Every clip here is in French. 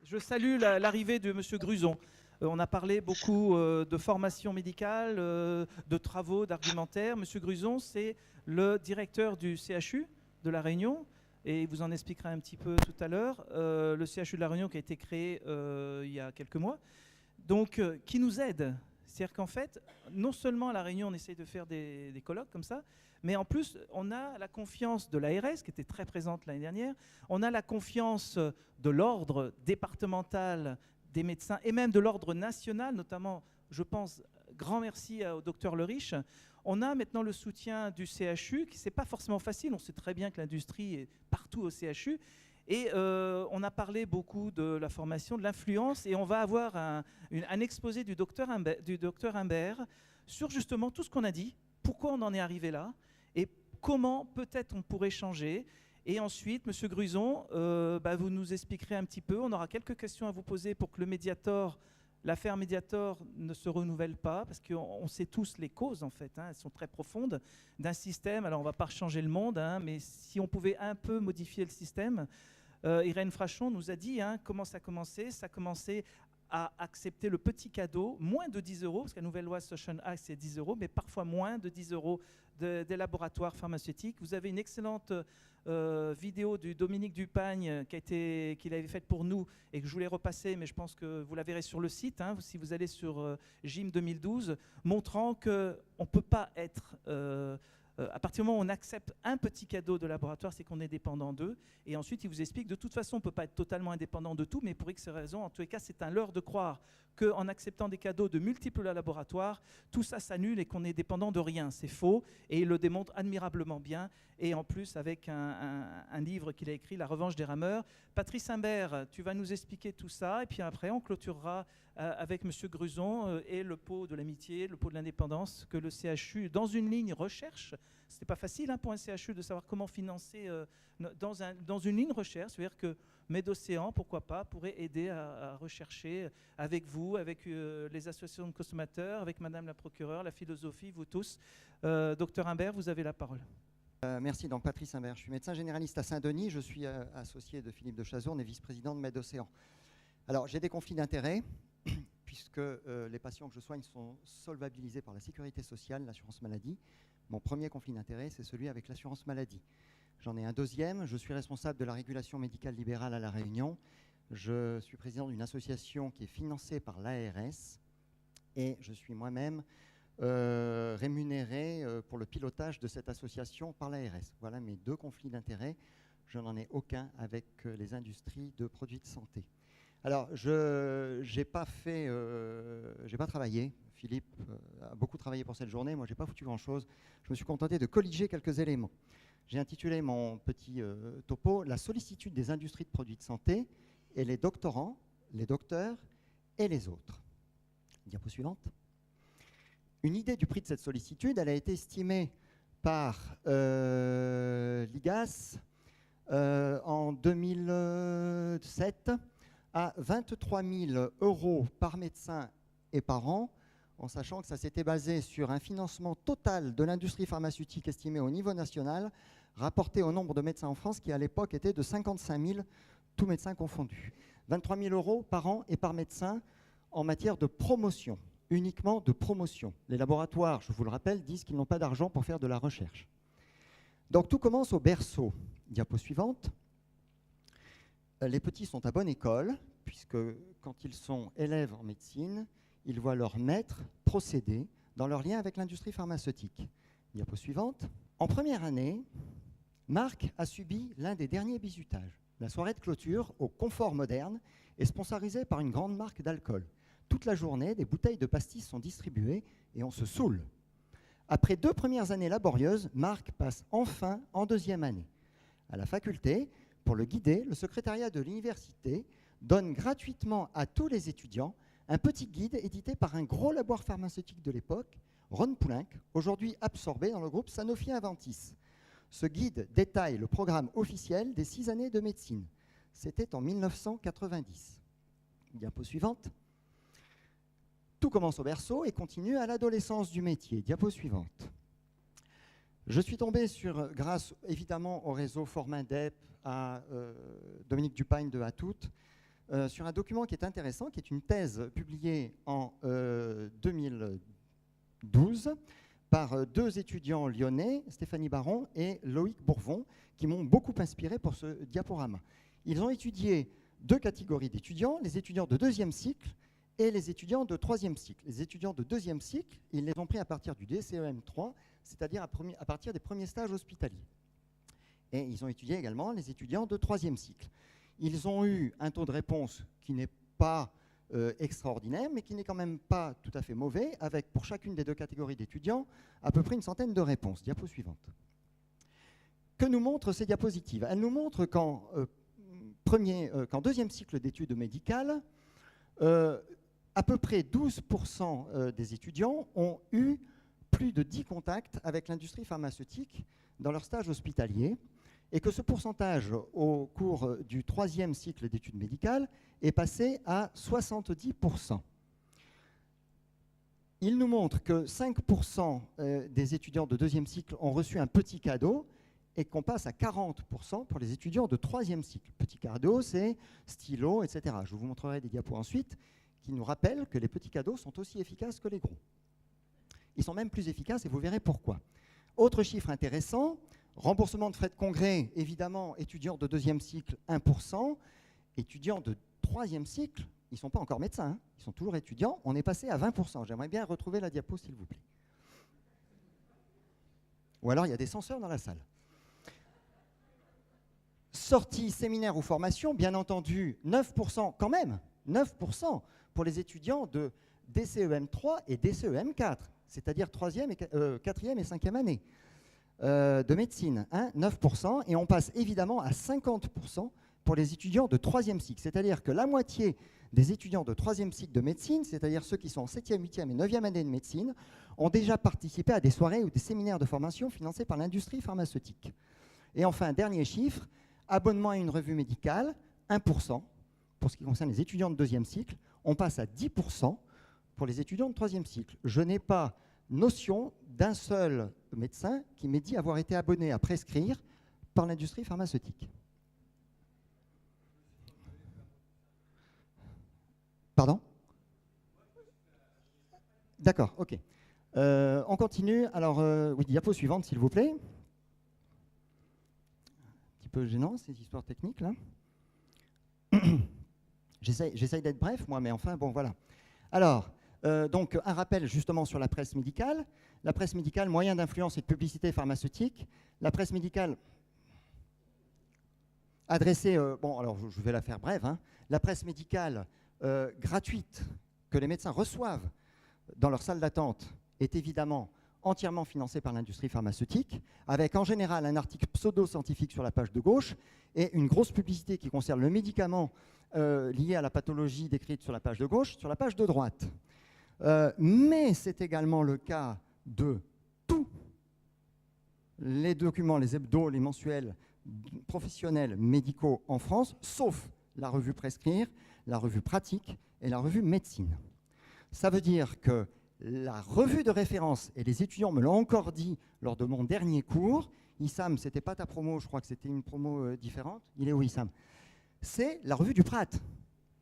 Je salue l'arrivée de Monsieur Gruson. On a parlé beaucoup de formation médicale, de travaux, d'argumentaire. Monsieur Gruson, c'est le directeur du CHU de La Réunion, et il vous en expliquera un petit peu tout à l'heure. Le CHU de La Réunion qui a été créé il y a quelques mois, donc qui nous aide. C'est-à-dire qu'en fait, non seulement à La Réunion, on essaye de faire des colloques comme ça, mais en plus, on a la confiance de l'ARS, qui était très présente l'année dernière, on a la confiance de l'ordre départemental des médecins et même de l'ordre national, notamment, je pense, grand merci au docteur Le Riche. On a maintenant le soutien du CHU, qui n'est pas forcément facile, on sait très bien que l'industrie est partout au CHU, et on a parlé beaucoup de la formation, de l'influence, et on va avoir un exposé du docteur Imbert sur justement tout ce qu'on a dit, pourquoi on en est arrivé là, et comment peut-être on pourrait changer. Et ensuite, Monsieur Gruson, vous nous expliquerez un petit peu, on aura quelques questions à vous poser pour que le Mediator, l'affaire Mediator ne se renouvelle pas, parce qu'on sait tous les causes, en fait, elles sont très profondes, d'un système. Alors, on ne va pas changer le monde, mais si on pouvait un peu modifier le système. Irène Frachon nous a dit comment ça a commencé. Ça a commencé à accepter le petit cadeau, moins de 10 €, parce que la nouvelle loi Social Act, c'est 10 €, mais parfois moins de 10 € des laboratoires pharmaceutiques. Vous avez une excellente vidéo du Dominique Dupagne qu'il avait faite pour nous et que je voulais repasser, mais je pense que vous la verrez sur le site, si vous allez sur GIM 2012, montrant qu'on ne peut pas être... à partir du moment où on accepte un petit cadeau de laboratoire, c'est qu'on est dépendant d'eux. Et ensuite, il vous explique, de toute façon, on ne peut pas être totalement indépendant de tout, mais pour X raisons, en tous les cas, c'est un leurre de croire qu'en acceptant des cadeaux de multiples laboratoires, tout ça s'annule et qu'on est dépendant de rien. C'est faux, et il le démontre admirablement bien. Et en plus, avec un livre qu'il a écrit, La revanche des rameurs. Patrice Imbert, tu vas nous expliquer tout ça, et puis après, on clôturera avec M. Gruson et le pot de l'amitié, le pot de l'indépendance, que le CHU, dans une ligne recherche, c'était pas facile pour un CHU de savoir comment financer dans une ligne recherche, c'est-à-dire que Médocéan, pourquoi pas, pourrait aider à rechercher avec vous, avec les associations de consommateurs, avec Madame la procureure, la philosophie, vous tous. Docteur Imbert, vous avez la parole. Merci, donc Patrice Imbert. Je suis médecin généraliste à Saint-Denis, je suis associé de Philippe de Chazourne et vice-président de Médocéan. Alors, j'ai des conflits d'intérêts, puisque les patients que je soigne sont solvabilisés par la sécurité sociale, l'assurance maladie. Mon premier conflit d'intérêts, c'est celui avec l'assurance maladie. J'en ai un deuxième, je suis responsable de la régulation médicale libérale à La Réunion. Je suis président d'une association qui est financée par l'ARS et je suis moi-même rémunéré pour le pilotage de cette association par l'ARS. Voilà mes deux conflits d'intérêts. Je n'en ai aucun avec les industries de produits de santé. Alors, je n'ai pas travaillé. Philippe a beaucoup travaillé pour cette journée. Moi, je n'ai pas foutu grand-chose. Je me suis contenté de colliger quelques éléments. J'ai intitulé mon petit topo « La sollicitude des industries de produits de santé et les doctorants, les docteurs et les autres ». Diapo suivante. Une idée du prix de cette sollicitude, elle a été estimée par l'IGAS en 2007 à 23 000 € par médecin et par an, en sachant que ça s'était basé sur un financement total de l'industrie pharmaceutique estimé au niveau national, rapporté au nombre de médecins en France, qui à l'époque était de 55 000, tous médecins confondus. 23 000 € par an et par médecin en matière de promotion, uniquement de promotion. Les laboratoires, je vous le rappelle, disent qu'ils n'ont pas d'argent pour faire de la recherche. Donc tout commence au berceau. Diapo suivante. Les petits sont à bonne école, puisque quand ils sont élèves en médecine, ils voient leur maître procéder dans leur lien avec l'industrie pharmaceutique. Diapo suivante. En première année, Marc a subi l'un des derniers bizutages. La soirée de clôture au Confort Moderne est sponsorisée par une grande marque d'alcool. Toute la journée, des bouteilles de pastis sont distribuées et on se saoule. Après 2 premières années laborieuses, Marc passe enfin en deuxième année. À la faculté, pour le guider, le secrétariat de l'université donne gratuitement à tous les étudiants un petit guide édité par un gros laboratoire pharmaceutique de l'époque, Ron Poulenc, aujourd'hui absorbé dans le groupe Sanofi-Aventis. Ce guide détaille le programme officiel des 6 années de médecine. C'était en 1990. Diapo suivante. Tout commence au berceau et continue à l'adolescence du métier. Diapo suivante. Je suis tombé grâce évidemment au réseau Formindep, à Dominique Dupagne de Hatout, sur un document qui est intéressant, qui est une thèse publiée en 2012 par deux étudiants lyonnais, Stéphanie Baron et Loïc Bourvon, qui m'ont beaucoup inspiré pour ce diaporama. Ils ont étudié deux catégories d'étudiants, les étudiants de deuxième cycle et les étudiants de troisième cycle. Les étudiants de deuxième cycle, ils les ont pris à partir du DCEM 3, c'est-à-dire à partir des premiers stages hospitaliers. Et ils ont étudié également les étudiants de troisième cycle. Ils ont eu un taux de réponse qui n'est pas extraordinaire, mais qui n'est quand même pas tout à fait mauvais, avec pour chacune des deux catégories d'étudiants à peu près une centaine de réponses. Diapo suivante. Que nous montrent ces diapositives? Elles nous montrent qu'en deuxième cycle d'études médicales, à peu près 12% des étudiants ont eu plus de 10 contacts avec l'industrie pharmaceutique dans leur stage hospitalier, et que ce pourcentage au cours du troisième cycle d'études médicales est passé à 70%. Il nous montre que 5% des étudiants de deuxième cycle ont reçu un petit cadeau et qu'on passe à 40% pour les étudiants de troisième cycle. Petit cadeau, c'est stylo, etc. Je vous montrerai des diapos ensuite qui nous rappellent que les petits cadeaux sont aussi efficaces que les gros. Ils sont même plus efficaces et vous verrez pourquoi. Autre chiffre intéressant, remboursement de frais de congrès, évidemment, étudiants de deuxième cycle, 1%. Étudiants de troisième cycle, ils ne sont pas encore médecins, hein, ils sont toujours étudiants, on est passé à 20%. J'aimerais bien retrouver la diapo, s'il vous plaît. Ou alors, il y a des censeurs dans la salle. Sortie, séminaire ou formation, bien entendu, 9% quand même, 9% pour les étudiants de DCEM 3 et DCEM 4, c'est-à-dire 4e et 5e année. De médecine, hein, 9%, et on passe évidemment à 50% pour les étudiants de troisième cycle. C'est-à-dire que la moitié des étudiants de troisième cycle de médecine, c'est-à-dire ceux qui sont en 7e, 8e et 9e année de médecine, ont déjà participé à des soirées ou des séminaires de formation financés par l'industrie pharmaceutique. Et enfin, dernier chiffre, abonnement à une revue médicale, 1%, pour ce qui concerne les étudiants de deuxième cycle. On passe à 10% pour les étudiants de troisième cycle. Je n'ai pas notion d'un seul médecin qui m'ait dit avoir été abonné à prescrire par l'industrie pharmaceutique. Pardon? D'accord, ok. On continue. Alors, oui, diapo suivante, s'il vous plaît. Un petit peu gênant, ces histoires techniques, là. J'essaye d'être bref, moi, mais enfin, bon, voilà. Alors, donc, un rappel justement sur la presse médicale. La presse médicale, moyen d'influence et de publicité pharmaceutique. La presse médicale adressée, bon, alors je vais la faire brève, hein. La presse médicale gratuite que les médecins reçoivent dans leur salle d'attente est évidemment entièrement financée par l'industrie pharmaceutique, avec en général un article pseudo-scientifique sur la page de gauche et une grosse publicité qui concerne le médicament lié à la pathologie décrite sur la page de gauche, sur la page de droite. Mais c'est également le cas de tous les documents, les hebdos, les mensuels professionnels médicaux en France, sauf la revue Prescrire, la revue Pratique et la revue Médecine. Ça veut dire que la revue de référence, et les étudiants me l'ont encore dit lors de mon dernier cours, Issam, c'était pas ta promo, je crois que c'était une promo différente. Il est où, Issam? C'est la revue du Prat.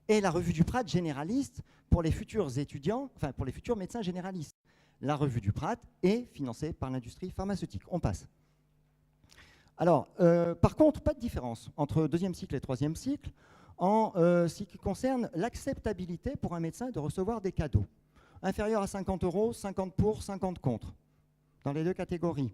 Et la revue du Prat généraliste pour les futurs étudiants, enfin pour les futurs médecins généralistes. La revue du Prat est financée par l'industrie pharmaceutique. On passe. Alors, par contre, pas de différence entre deuxième cycle et troisième cycle en ce qui concerne l'acceptabilité pour un médecin de recevoir des cadeaux. Inférieur à 50 €, 50 pour, 50 contre, dans les deux catégories.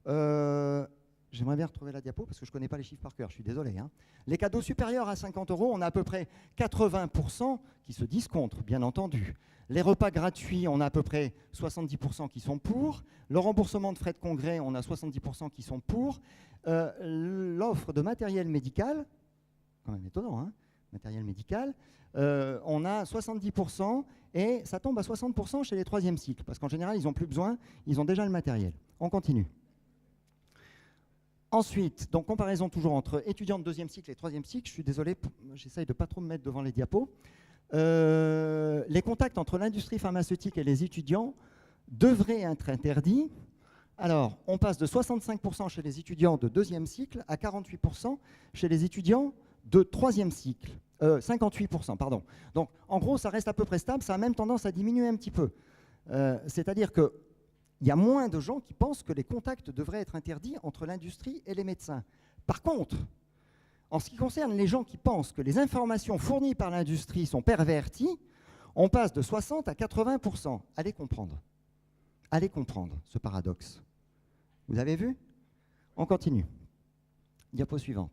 J'aimerais bien retrouver la diapo parce que je ne connais pas les chiffres par cœur, je suis désolé, hein. Les cadeaux supérieurs à 50 €, on a à peu près 80% qui se disent contre, bien entendu. Les repas gratuits, on a à peu près 70% qui sont pour. Le remboursement de frais de congrès, on a 70% qui sont pour. L'offre de matériel médical, quand même étonnant, hein, matériel médical, on a 70% et ça tombe à 60% chez les troisième cycles, parce qu'en général, ils n'ont plus besoin, ils ont déjà le matériel. On continue. Ensuite, donc comparaison toujours entre étudiants de deuxième cycle et troisième cycle. Je suis désolé, j'essaye de ne pas trop me mettre devant les diapos. Les contacts entre l'industrie pharmaceutique et les étudiants devraient être interdits. Alors, on passe de 65% chez les étudiants de deuxième cycle à 48% chez les étudiants de troisième cycle. 58%, pardon. Donc, en gros, ça reste à peu près stable, ça a même tendance à diminuer un petit peu. C'est-à-dire qu'il y a moins de gens qui pensent que les contacts devraient être interdits entre l'industrie et les médecins. Par contre, en ce qui concerne les gens qui pensent que les informations fournies par l'industrie sont perverties, on passe de 60 à 80%. Allez comprendre ce paradoxe. Vous avez vu? On continue. Diapo suivante.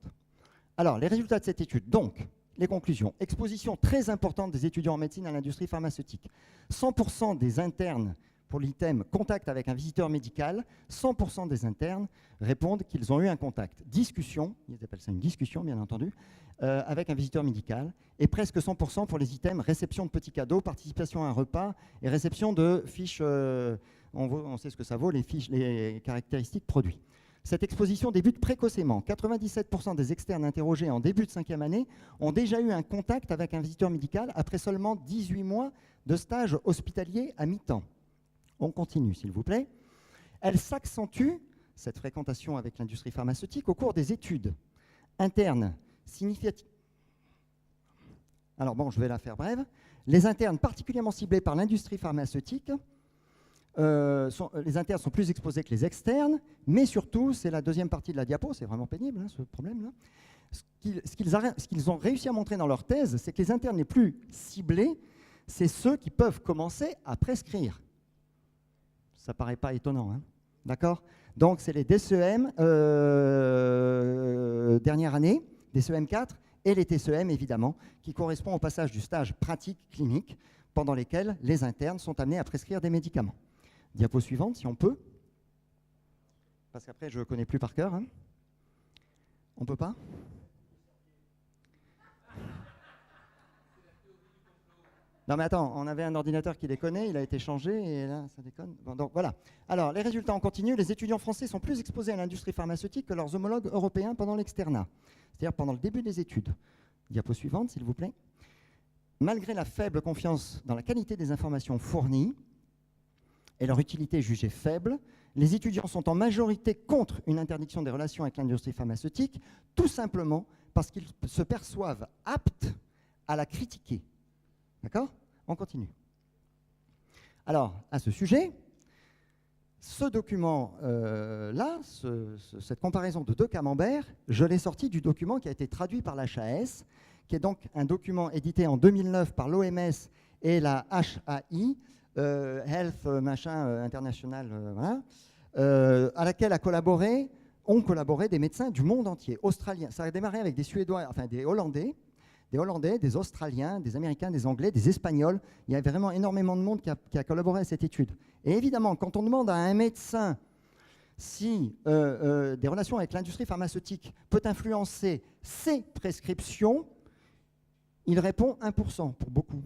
Alors, les résultats de cette étude. Donc, les conclusions. Exposition très importante des étudiants en médecine à l'industrie pharmaceutique. 100% des internes pour l'item contact avec un visiteur médical, 100% des internes répondent qu'ils ont eu un contact. Discussion, ils appellent ça une discussion bien entendu, avec un visiteur médical, et presque 100% pour les items réception de petits cadeaux, participation à un repas et réception de fiches, on sait ce que ça vaut, les caractéristiques produits. Cette exposition débute précocement. 97% des externes interrogés en début de 5e année ont déjà eu un contact avec un visiteur médical après seulement 18 mois de stage hospitalier à mi-temps. On continue, s'il vous plaît. Elle s'accentue, cette fréquentation avec l'industrie pharmaceutique, au cours des études internes significatives. Alors bon, je vais la faire brève. Les internes particulièrement ciblés par l'industrie pharmaceutique, les internes sont plus exposés que les externes, mais surtout, c'est la deuxième partie de la diapo, c'est vraiment pénible hein, ce problème-là. Ce qu'ils ont réussi à montrer dans leur thèse, c'est que les internes les plus ciblés, c'est ceux qui peuvent commencer à prescrire. Ça ne paraît pas étonnant, hein, d'accord? Donc, c'est les DCEM dernière année, DCEM 4, et les TCEM, évidemment, qui correspondent au passage du stage pratique clinique, pendant lesquels les internes sont amenés à prescrire des médicaments. Diapo suivante, si on peut. Parce qu'après, je ne connais plus par cœur. Hein. On ne peut pas? Non mais attends, on avait un ordinateur qui déconnait, il a été changé et là ça déconne. Bon, donc voilà. Alors les résultats en continu, les étudiants français sont plus exposés à l'industrie pharmaceutique que leurs homologues européens pendant l'externat, c'est-à-dire pendant le début des études. Diapo suivante s'il vous plaît. Malgré la faible confiance dans la qualité des informations fournies et leur utilité jugée faible, les étudiants sont en majorité contre une interdiction des relations avec l'industrie pharmaceutique, tout simplement parce qu'ils se perçoivent aptes à la critiquer. D'accord? On continue. Alors, à ce sujet, ce document-là, cette comparaison de deux camemberts, je l'ai sorti du document qui a été traduit par l'HAS, qui est donc un document édité en 2009 par l'OMS et la HAI, Health Machin International, voilà, à laquelle ont collaboré des médecins du monde entier, australiens. Ça a démarré avec des Suédois, enfin des Hollandais, des Australiens, des Américains, des Anglais, des Espagnols. Il y a vraiment énormément de monde qui a collaboré à cette étude. Et évidemment, quand on demande à un médecin si des relations avec l'industrie pharmaceutique peut influencer ses prescriptions, il répond 1% pour beaucoup.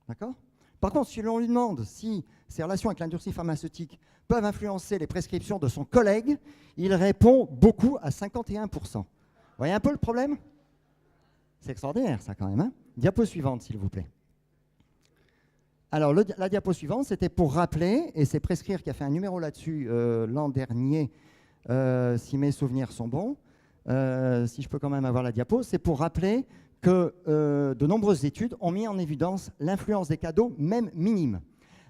D'accord ? Par contre, si l'on lui demande si ces relations avec l'industrie pharmaceutique peuvent influencer les prescriptions de son collègue, il répond beaucoup à 51%. Vous voyez un peu le problème ? C'est extraordinaire, ça, quand même. Hein. Diapo suivante, s'il vous plaît. Alors, la diapo suivante, c'était pour rappeler, et c'est Prescrire qui a fait un numéro là-dessus l'an dernier, si mes souvenirs sont bons, si je peux quand même avoir la diapo, c'est pour rappeler que de nombreuses études ont mis en évidence l'influence des cadeaux, même minimes.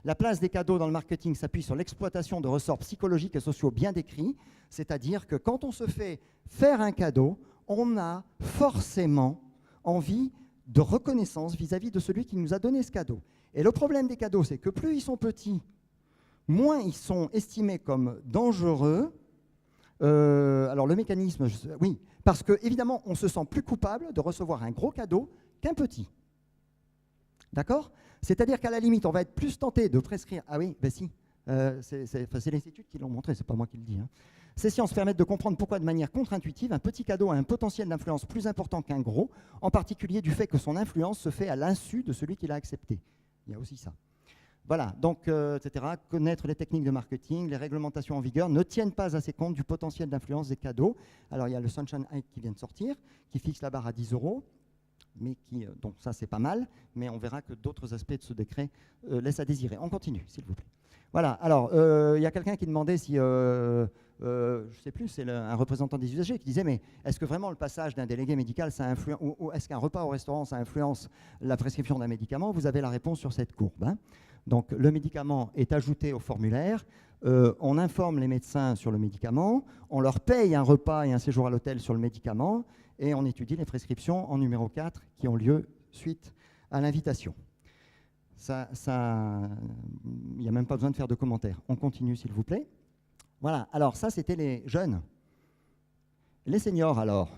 La place des cadeaux dans le marketing s'appuie sur l'exploitation de ressorts psychologiques et sociaux bien décrits, c'est-à-dire que quand on se fait faire un cadeau, on a forcément envie de reconnaissance vis-à-vis de celui qui nous a donné ce cadeau. Et le problème des cadeaux, c'est que plus ils sont petits, moins ils sont estimés comme dangereux. Alors le mécanisme, oui, parce que évidemment, on se sent plus coupable de recevoir un gros cadeau qu'un petit. D'accord ? C'est-à-dire qu'à la limite, on va être plus tenté de prescrire. Ah oui, ben si, c'est les études qui l'ont montré, c'est pas moi qui le dis. Hein. Ces sciences permettent de comprendre pourquoi, de manière contre-intuitive, un petit cadeau a un potentiel d'influence plus important qu'un gros, en particulier du fait que son influence se fait à l'insu de celui qui l'a accepté. Il y a aussi ça. Voilà, donc, etc. Connaître les techniques de marketing, les réglementations en vigueur ne tiennent pas assez compte du potentiel d'influence des cadeaux. Alors, il y a le Sunshine Act qui vient de sortir, qui fixe la barre à 10 €, mais qui, donc ça, c'est pas mal, mais on verra que d'autres aspects de ce décret laissent à désirer. On continue, s'il vous plaît. Voilà, alors, il y a quelqu'un qui demandait si je ne sais plus, c'est un représentant des usagers qui disait, mais est-ce que vraiment le passage d'un délégué médical, ça influence, ou est-ce qu'un repas au restaurant, ça influence la prescription d'un médicament? Vous avez la réponse sur cette courbe, hein. Donc le médicament est ajouté au formulaire, on informe les médecins sur le médicament, on leur paye un repas et un séjour à l'hôtel sur le médicament, et on étudie les prescriptions en numéro 4 qui ont lieu suite à l'invitation. Ça, il n'y a même pas besoin de faire de commentaires. On continue, s'il vous plaît. Voilà, alors ça, c'était les jeunes. Les seniors, alors.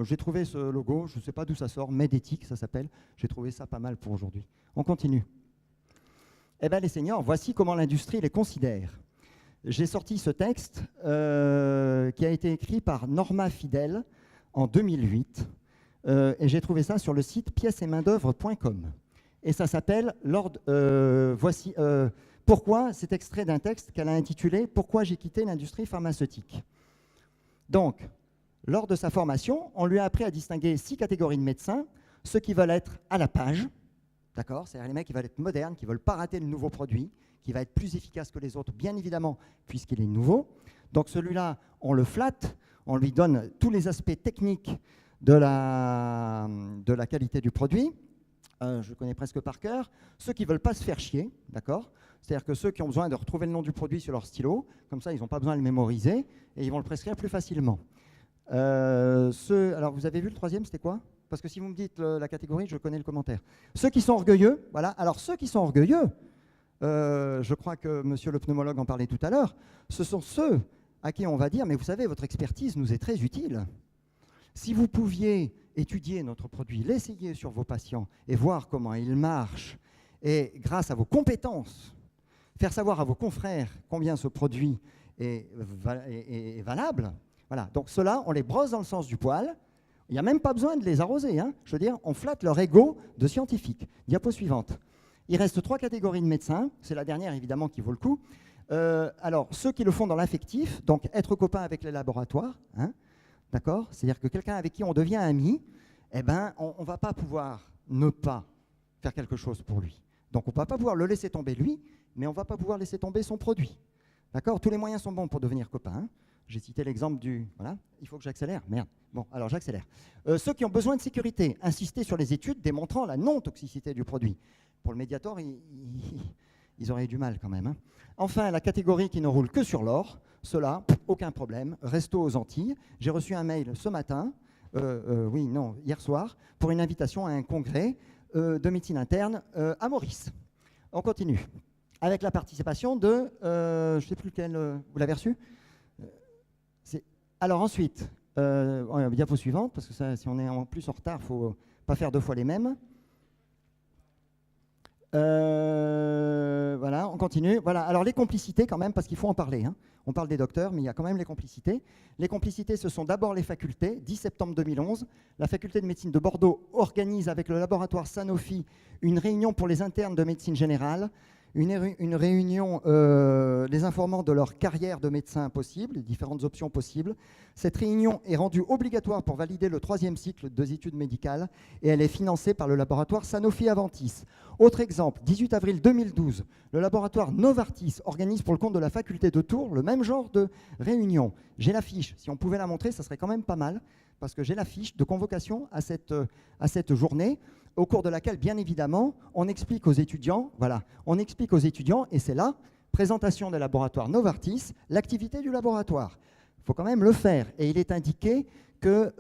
J'ai trouvé ce logo, je ne sais pas d'où ça sort, Medéthique, ça s'appelle. J'ai trouvé ça pas mal pour aujourd'hui. On continue. Eh bien, les seniors, voici comment l'industrie les considère. J'ai sorti ce texte qui a été écrit par Norma Fidel en 2008. Et j'ai trouvé ça sur le site pièces-et-main-d'œuvre.com. Et ça s'appelle pourquoi, c'est extrait d'un texte qu'elle a intitulé « Pourquoi j'ai quitté l'industrie pharmaceutique ». Donc, lors de sa formation, on lui a appris à distinguer 6 catégories de médecins, ceux qui veulent être à la page, d'accord, c'est-à-dire les mecs qui veulent être modernes, qui ne veulent pas rater le nouveau produit, qui va être plus efficace que les autres, bien évidemment, puisqu'il est nouveau. Donc celui-là, on le flatte, on lui donne tous les aspects techniques de la qualité du produit. Je connais presque par cœur. Ceux qui ne veulent pas se faire chier, d'accord ? C'est-à-dire que ceux qui ont besoin de retrouver le nom du produit sur leur stylo, comme ça, ils n'ont pas besoin de le mémoriser et ils vont le prescrire plus facilement. Alors, vous avez vu le troisième, c'était quoi? Parce que si vous me dites la catégorie, je connais le commentaire. Ceux qui sont orgueilleux, voilà. Alors, ceux qui sont orgueilleux, je crois que monsieur le pneumologue en parlait tout à l'heure, ce sont ceux à qui on va dire, mais vous savez, votre expertise nous est très utile. Si vous pouviez étudier notre produit, l'essayer sur vos patients et voir comment il marche, et grâce à vos compétences, faire savoir à vos confrères combien ce produit est valable. Voilà. Donc ceux-là, on les brosse dans le sens du poil. Il n'y a même pas besoin de les arroser, hein. Je veux dire, on flatte leur ego de scientifique. Diapo suivante. Il reste 3 catégories de médecins. C'est la dernière, évidemment, qui vaut le coup. Alors, ceux qui le font dans l'affectif, donc être copain avec les laboratoires, hein, d'accord ? C'est-à-dire que quelqu'un avec qui on devient ami, eh ben, on ne va pas pouvoir ne pas faire quelque chose pour lui. Donc, on ne va pas pouvoir le laisser tomber lui, mais on ne va pas pouvoir laisser tomber son produit. D'accord ? Tous les moyens sont bons pour devenir copain. Hein. J'ai cité l'exemple du... Voilà, il faut que j'accélère. Merde. Bon, alors j'accélère. Ceux qui ont besoin de sécurité, insister sur les études démontrant la non-toxicité du produit. Pour le Mediator, ils auraient eu du mal quand même. Hein. Enfin, la catégorie qui ne roule que sur l'or, ceux-là, aucun problème, resto aux Antilles. J'ai reçu un mail ce matin, hier soir, pour une invitation à un congrès de médecine interne à Maurice. On continue. Avec la participation de, je ne sais plus lequel, vous l'avez reçu ? Alors ensuite, diapo suivante, parce que ça, si on est en plus en retard, il ne faut pas faire 2 fois les mêmes. Voilà, on continue. Voilà, alors les complicités quand même, parce qu'il faut en parler. Hein. On parle des docteurs, mais il y a quand même les complicités. Les complicités, ce sont d'abord les facultés. 10 septembre 2011, la faculté de médecine de Bordeaux organise avec le laboratoire Sanofi une réunion pour les internes de médecine générale. Une réunion les informant de leur carrière de médecin possible, les différentes options possibles. Cette réunion est rendue obligatoire pour valider le 3e cycle des études médicales et elle est financée par le laboratoire Sanofi Aventis. Autre exemple, 18 avril 2012, le laboratoire Novartis organise pour le compte de la faculté de Tours le même genre de réunion. J'ai l'affiche, si on pouvait la montrer, ça serait quand même pas mal, parce que j'ai l'affiche de convocation à cette journée, au cours de laquelle, bien évidemment, on explique aux étudiants, et c'est là, présentation des laboratoires Novartis, l'activité du laboratoire. Il faut quand même le faire. Et il est indiqué que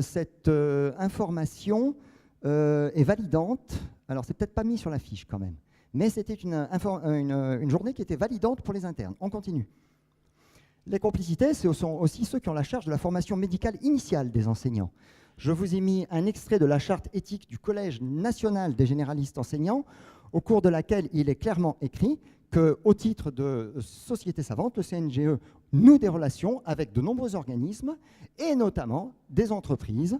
cette information est validante. Alors, c'est peut-être pas mis sur la fiche quand même, mais c'était une journée qui était validante pour les internes. On continue. Les complicités, ce sont aussi ceux qui ont la charge de la formation médicale initiale des enseignants. Je vous ai mis un extrait de la charte éthique du Collège national des généralistes enseignants, au cours de laquelle il est clairement écrit qu'au titre de société savante, le CNGE noue des relations avec de nombreux organismes, et notamment des entreprises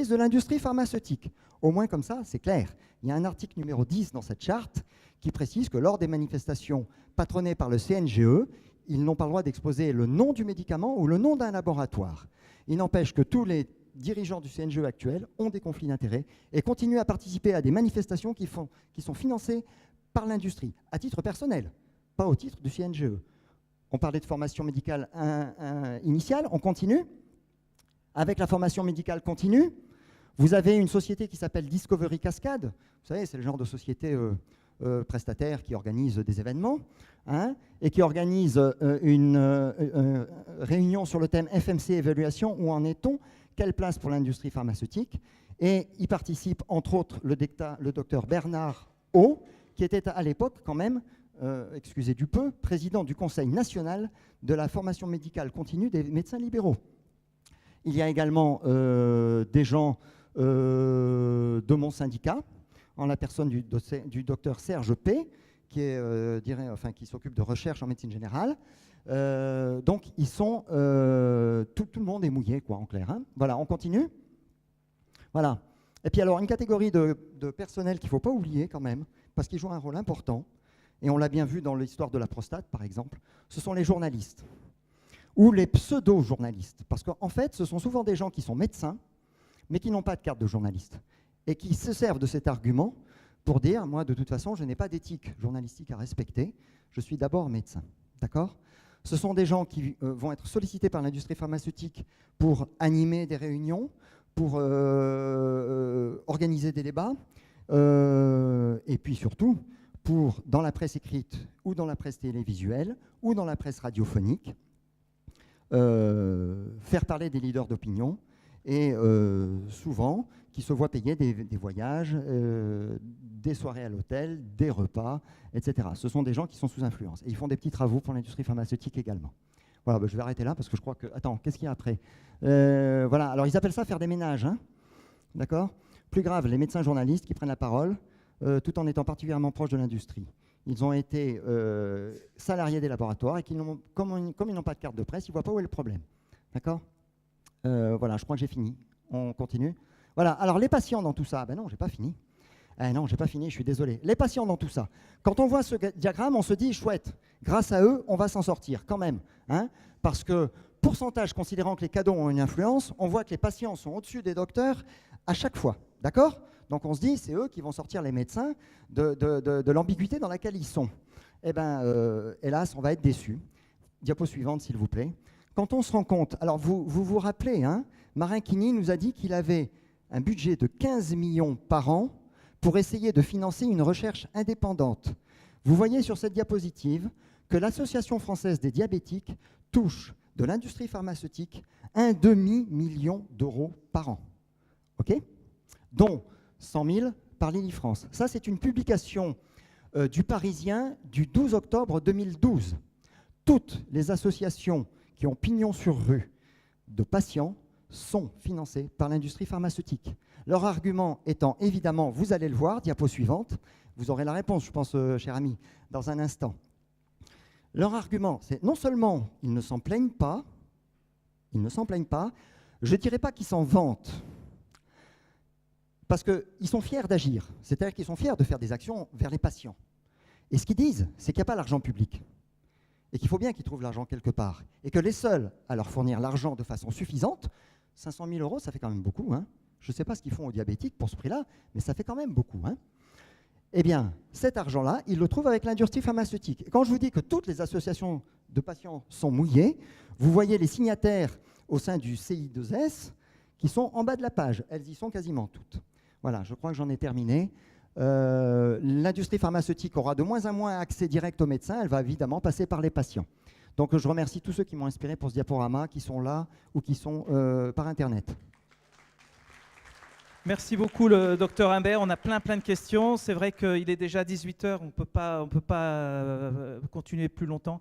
de l'industrie pharmaceutique. Au moins comme ça, c'est clair. Il y a un article numéro 10 dans cette charte qui précise que lors des manifestations patronnées par le CNGE, ils n'ont pas le droit d'exposer le nom du médicament ou le nom d'un laboratoire. Il n'empêche que tous les dirigeants du CNGE actuels ont des conflits d'intérêts et continuent à participer à des manifestations qui sont financées par l'industrie, à titre personnel, pas au titre du CNGE. On parlait de formation médicale initiale, on continue. Avec la formation médicale continue, vous avez une société qui s'appelle Discovery Cascade. Vous savez, c'est le genre de société prestataire qui organise des événements, hein, et qui organise une réunion sur le thème FMC évaluation. Où en est-on? Quelle place pour l'industrie pharmaceutique? Et y participe entre autres le docteur Bernard O, qui était à l'époque quand même, excusez du peu, président du Conseil national de la formation médicale continue des médecins libéraux. Il y a également des gens de mon syndicat, en la personne du docteur Serge P, qui est, qui s'occupe de recherche en médecine générale. Donc, ils sont, tout le monde est mouillé, quoi, en clair. Hein. Voilà, on continue. Voilà. Et puis alors, une catégorie de personnel qu'il ne faut pas oublier quand même, parce qu'ils jouent un rôle important, et on l'a bien vu dans l'histoire de la prostate, par exemple, ce sont les journalistes, ou les pseudo-journalistes. Parce qu'en fait, ce sont souvent des gens qui sont médecins, mais qui n'ont pas de carte de journaliste, et qui se servent de cet argument pour dire, moi, de toute façon, je n'ai pas d'éthique journalistique à respecter, je suis d'abord médecin. D'accord ? Ce sont des gens qui vont être sollicités par l'industrie pharmaceutique pour animer des réunions, pour organiser des débats, et puis surtout, pour, dans la presse écrite, ou dans la presse télévisuelle, ou dans la presse radiophonique, faire parler des leaders d'opinion, et souvent, qui se voient payer des voyages, des soirées à l'hôtel, des repas, etc. Ce sont des gens qui sont sous influence. Et ils font des petits travaux pour l'industrie pharmaceutique également. Voilà, je vais arrêter là parce que je crois que... Attends, qu'est-ce qu'il y a après? Voilà, alors ils appellent ça faire des ménages. Hein, d'accord? Plus grave, les médecins journalistes qui prennent la parole tout en étant particulièrement proches de l'industrie. Ils ont été salariés des laboratoires et comme ils n'ont pas de carte de presse, ils ne voient pas où est le problème. D'accord? Voilà, je crois que j'ai fini. On continue. Voilà, alors les patients dans tout ça, ben non, j'ai pas fini. Non, j'ai pas fini, je suis désolé. Les patients dans tout ça. Quand on voit ce diagramme, on se dit, chouette, grâce à eux, on va s'en sortir quand même. Hein, parce que, pourcentage considérant que les cadeaux ont une influence, on voit que les patients sont au-dessus des docteurs à chaque fois. D'accord? Donc on se dit, c'est eux qui vont sortir les médecins de l'ambiguïté dans laquelle ils sont. Eh bien, hélas, on va être déçus. Diapo suivante, s'il vous plaît. Quand on se rend compte, alors vous rappelez, hein, Marin-Kini nous a dit qu'il avait un budget de 15 millions par an pour essayer de financer une recherche indépendante. Vous voyez sur cette diapositive que l'Association française des diabétiques touche de l'industrie pharmaceutique 1,5 million d'euros par an, ok, dont 100 000 par l'Île-France. Ça, c'est une publication du Parisien du 12 octobre 2012. Toutes les associations qui ont pignon sur rue de patients sont financées par l'industrie pharmaceutique. Leur argument étant évidemment, vous allez le voir, diapo suivante, vous aurez la réponse, je pense, cher ami, dans un instant. Leur argument, c'est non seulement ils ne s'en plaignent pas, je ne dirais pas qu'ils s'en vantent, parce qu'ils sont fiers d'agir, c'est-à-dire qu'ils sont fiers de faire des actions vers les patients. Et ce qu'ils disent, c'est qu'il n'y a pas l'argent public, et qu'il faut bien qu'ils trouvent l'argent quelque part, et que les seuls à leur fournir l'argent de façon suffisante, 500 000 euros, ça fait quand même beaucoup, hein. Je ne sais pas ce qu'ils font aux diabétiques pour ce prix-là, mais ça fait quand même beaucoup. Hein. Eh bien, cet argent-là, ils le trouvent avec l'industrie pharmaceutique. Et quand je vous dis que toutes les associations de patients sont mouillées, vous voyez les signataires au sein du CI2S qui sont en bas de la page. Elles y sont quasiment toutes. Voilà, je crois que j'en ai terminé. L'industrie pharmaceutique aura de moins en moins accès direct aux médecins. Elle va évidemment passer par les patients. Donc, je remercie tous ceux qui m'ont inspiré pour ce diaporama, qui sont là ou qui sont par Internet. Merci beaucoup, le docteur Imbert. On a plein de questions. C'est vrai qu'il est déjà 18 h, on ne peut pas continuer plus longtemps.